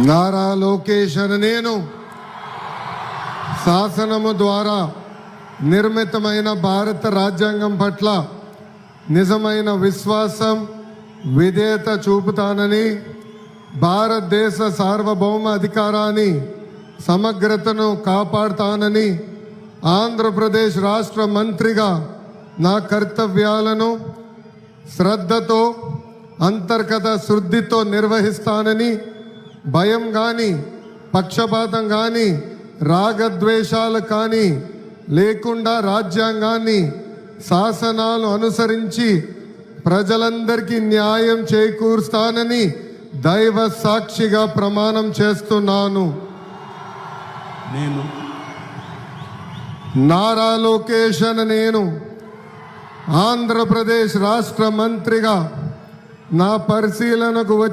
నారా లోకేష్ అనే నేను శాసనము ద్వారా నిర్మితమైన భారత రాజ్యాంగం పట్ల నిజమైన విశ్వాసం విధేయత చూపుతానని, భారతదేశ సార్వభౌమ అధికారాన్ని సమగ్రతను కాపాడుతానని, ఆంధ్రప్రదేశ్ రాష్ట్ర మంత్రిగా నా కర్తవ్యాలను శ్రద్ధతో అంతర్గత శుద్ధితో నిర్వహిస్తానని, భయం కానీ పక్షపాతం కానీ రాగద్వేషాలు కానీ లేకుండా రాజ్యాంగాన్ని శాసనాలు అనుసరించి ప్రజలందరికీ న్యాయం చేకూరుస్తానని దైవ సాక్షిగా ప్రమాణం చేస్తున్నాను. నేను నారా లోకేష్ అనే నేను ఆంధ్రప్రదేశ్ రాష్ట్ర మంత్రిగా నా పరిశీలనకు వచ్చి